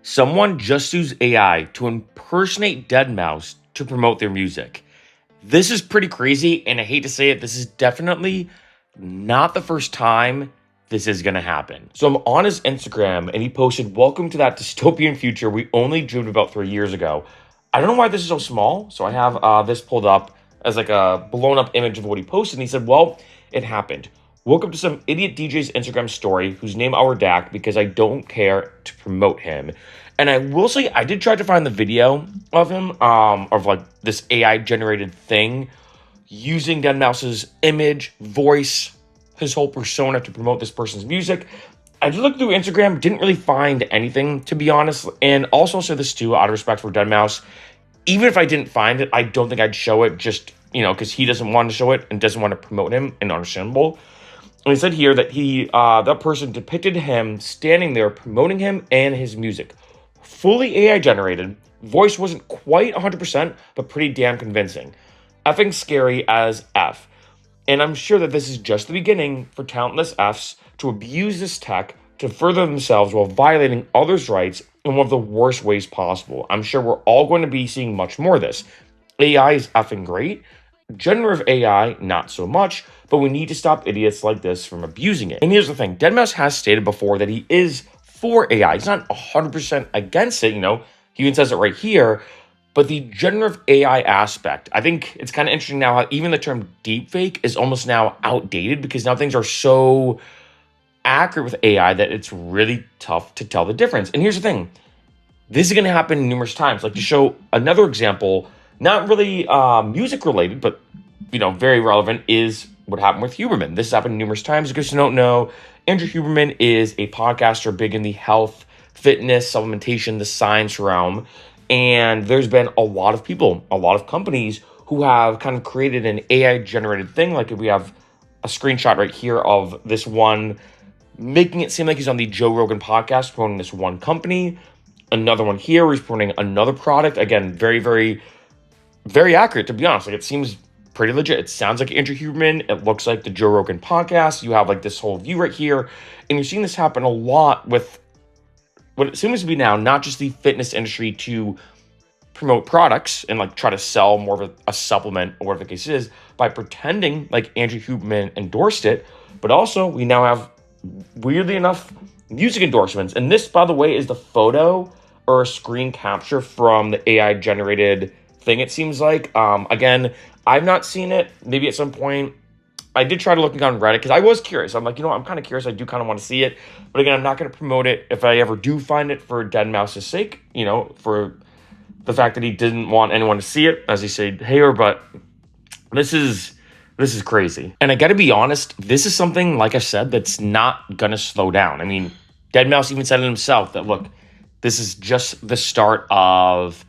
Someone just used AI to impersonate Deadmau5 to promote their music. This is pretty crazy, and I hate to say it, this is definitely not the first time this is gonna happen. So I'm on his Instagram, and he posted, "Welcome to that dystopian future we only dreamed about 3 years ago." I don't know why this is so small, so I have this pulled up as like a blown up image of what he posted, and he said, "Well, it happened. Woke up to some idiot DJ's Instagram story whose name I'll redact because I don't care to promote him." And I will say, I did try to find the video of him, of like this AI generated thing using Deadmau5's image, voice, his whole persona to promote this person's music. I did look through Instagram, didn't really find anything, to be honest. And also say this too, out of respect for Deadmau5, even if I didn't find it, I don't think I'd show it just, because he doesn't want to show it and doesn't want to promote him, and understandable. And he said here that that person depicted him standing there promoting him and his music. Fully AI generated, voice wasn't quite 100%, but pretty damn convincing. Effing scary as F. And I'm sure that this is just the beginning for talentless Fs to abuse this tech to further themselves while violating others' rights in one of the worst ways possible. I'm sure we're all going to be seeing much more of this. AI is effing great. Generative AI, not so much, but we need to stop idiots like this from abusing it. And here's the thing, Deadmau5 has stated before that he is for AI. He's not 100% against it, he even says it right here, but the generative AI aspect, I think it's kind of interesting now how even the term deepfake is almost now outdated because now things are so accurate with AI that it's really tough to tell the difference. And here's the thing, this is going to happen numerous times. Like, to show another example, not really music related, but very relevant, is what happened with Huberman. This has happened numerous times. Because you don't know, Andrew Huberman is a podcaster big in the health, fitness, supplementation, the science realm. And there's been a lot of people, a lot of companies who have kind of created an AI generated thing. Like, if we have a screenshot right here of this one, making it seem like he's on the Joe Rogan podcast promoting this one company. Another one here where he's promoting another product. Again, very, very, very accurate, to be honest. Like, it seems pretty legit. It sounds like Andrew Huberman. It looks like the Joe Rogan podcast. You have like this whole view right here. And you're seeing this happen a lot with what it seems to be now, not just the fitness industry to promote products and like try to sell more of a supplement or whatever the case is by pretending like Andrew Huberman endorsed it. But also we now have, weirdly enough, music endorsements. And this, by the way, is the photo or a screen capture from the AI generated thing, it seems like. Again, I've not seen it. Maybe at some point. I did try to look on Reddit because I was curious. I'm like, I'm kind of curious. I do kind of want to see it. But again, I'm not going to promote it if I ever do find it for Deadmau5's sake, for the fact that he didn't want anyone to see it, as he said here. But this is crazy. And I got to be honest, this is something, like I said, that's not going to slow down. I mean, Deadmau5 even said it himself that, look, this is just the start of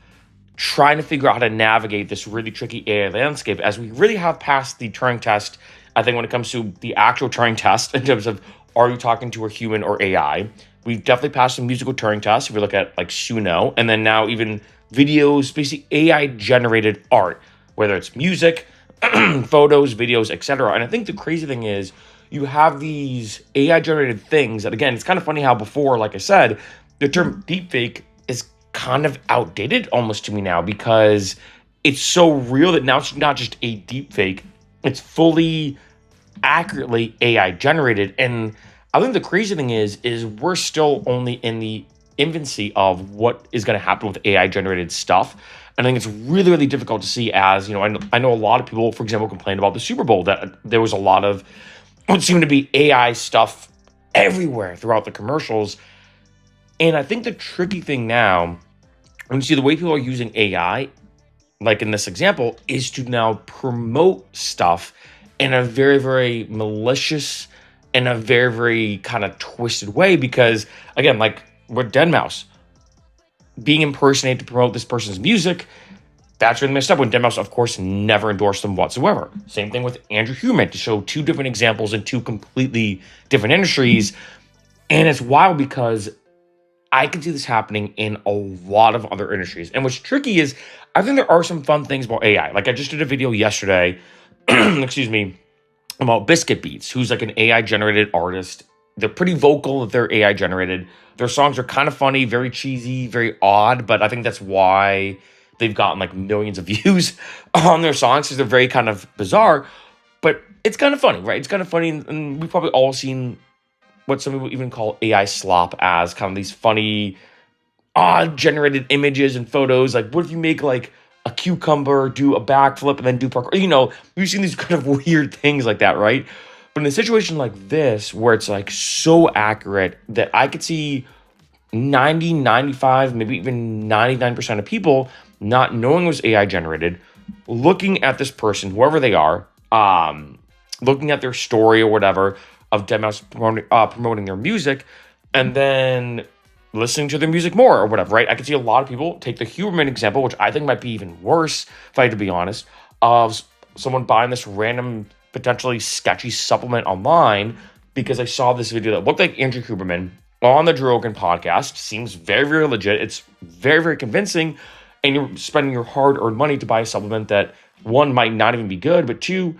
trying to figure out how to navigate this really tricky AI landscape, as we really have passed the Turing test. I think when it comes to the actual Turing test, in terms of are you talking to a human or AI, we've definitely passed the musical Turing test. If we look at like Suno, and then now even videos, basically AI generated art, whether it's music, photos, videos, etc. And I think the crazy thing is you have these AI generated things that, again, it's kind of funny how before, like I said, the term deepfake is kind of outdated almost to me now, because it's so real that now it's not just a deepfake, it's fully accurately AI generated. And I think the crazy thing is we're still only in the infancy of what is going to happen with AI generated stuff. And I think it's really, really difficult to see, as, I know a lot of people, for example, complained about the Super Bowl, that there was a lot of what seemed to be AI stuff everywhere throughout the commercials. And I think the tricky thing now, when you see the way people are using AI, like in this example, is to now promote stuff in a very, very malicious and a very, very kind of twisted way. Because, again, like with Deadmau5, being impersonated to promote this person's music, that's really messed up, when Deadmau5, of course, never endorsed them whatsoever. Same thing with Andrew Huberman, to show two different examples in two completely different industries. And it's wild because I can see this happening in a lot of other industries. And what's tricky is, I think there are some fun things about AI. Like, I just did a video yesterday, excuse me, about Biscuit Beats, who's like an AI generated artist they're pretty vocal that they're AI generated. Their songs are kind of funny, very cheesy, very odd, but I think that's why they've gotten like millions of views on their songs because they're very kind of bizarre, but it's kind of funny, right? It's kind of funny, and we've probably all seen what some people even call AI slop as kind of these funny, odd generated images and photos. Like, what if you make like a cucumber do a backflip and then do parkour? We've seen these kind of weird things like that, right? But in a situation like this, where it's like so accurate that I could see 90, 95, maybe even 99% of people not knowing it was AI generated, looking at this person, whoever they are, looking at their story or whatever of Deadmau5 promoting their music, and then listening to their music more or whatever, right? I could see a lot of people take the Huberman example, which I think might be even worse, if I had to be honest, of someone buying this random, potentially sketchy supplement online because I saw this video that looked like Andrew Huberman on the Joe Rogan podcast. Seems very, very legit. It's very, very convincing. And you're spending your hard-earned money to buy a supplement that, one, might not even be good, but two,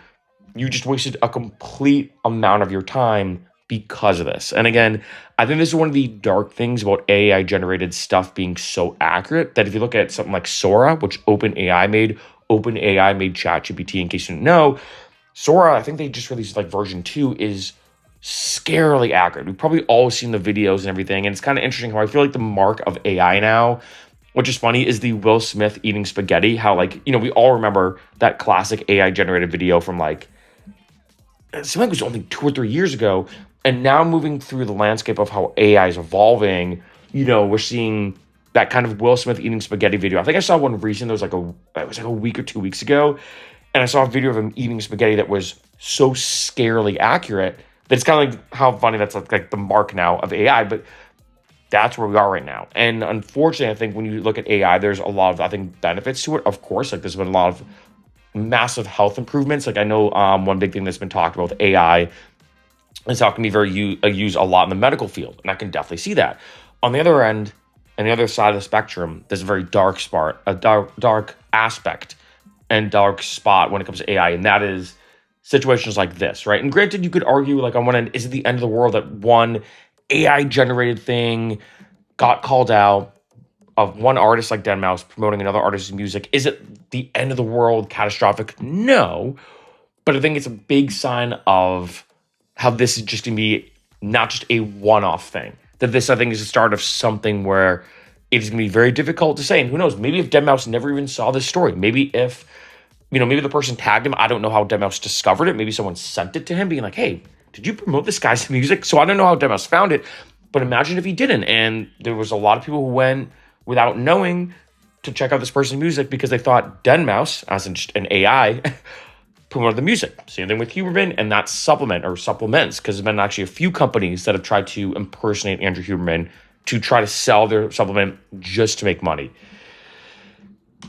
you just wasted a complete amount of your time because of this. And again, I think this is one of the dark things about AI-generated stuff being so accurate that if you look at something like Sora, which OpenAI made ChatGPT, in case you didn't know, Sora, I think they just released like version 2, is scarily accurate. We've probably all seen the videos and everything, and it's kind of interesting how I feel like the mark of AI now, which is funny, is the Will Smith eating spaghetti. How, like, we all remember that classic AI generated video from like, it seemed like it was only 2 or 3 years ago. And now moving through the landscape of how AI is evolving, we're seeing that kind of Will Smith eating spaghetti video. I think I saw one recent. It was like a week or 2 weeks ago. And I saw a video of him eating spaghetti that was so scarily accurate that it's kind of like how funny that's like the mark now of AI. But that's where we are right now. And unfortunately, I think when you look at AI, there's a lot of, I think, benefits to it. Of course, like there's been a lot of massive health improvements. Like I know one big thing that's been talked about with AI is how it can be used a lot in the medical field. And I can definitely see that. On the other end, and the other side of the spectrum, there's a very dark aspect and dark spot when it comes to AI. And that is situations like this, right? And granted, you could argue like on one end, is it the end of the world that one AI generated thing got called out of one artist like Deadmau5 promoting another artist's music? Is it the end of the world, catastrophic? No. But I think it's a big sign of how this is just going to be not just a one-off thing. That this, I think, is the start of something where it's going to be very difficult to say. And who knows, maybe if Deadmau5 never even saw this story, maybe if, maybe the person tagged him. I don't know how Deadmau5 discovered it. Maybe someone sent it to him being like, hey, did you promote this guy's music? So I don't know how Deadmau5 found it, but imagine if he didn't. And there was a lot of people who went without knowing to check out this person's music because they thought Deadmau5, as in just an AI, promoted the music. Same thing with Huberman and that supplement or supplements, because there's been actually a few companies that have tried to impersonate Andrew Huberman to try to sell their supplement just to make money.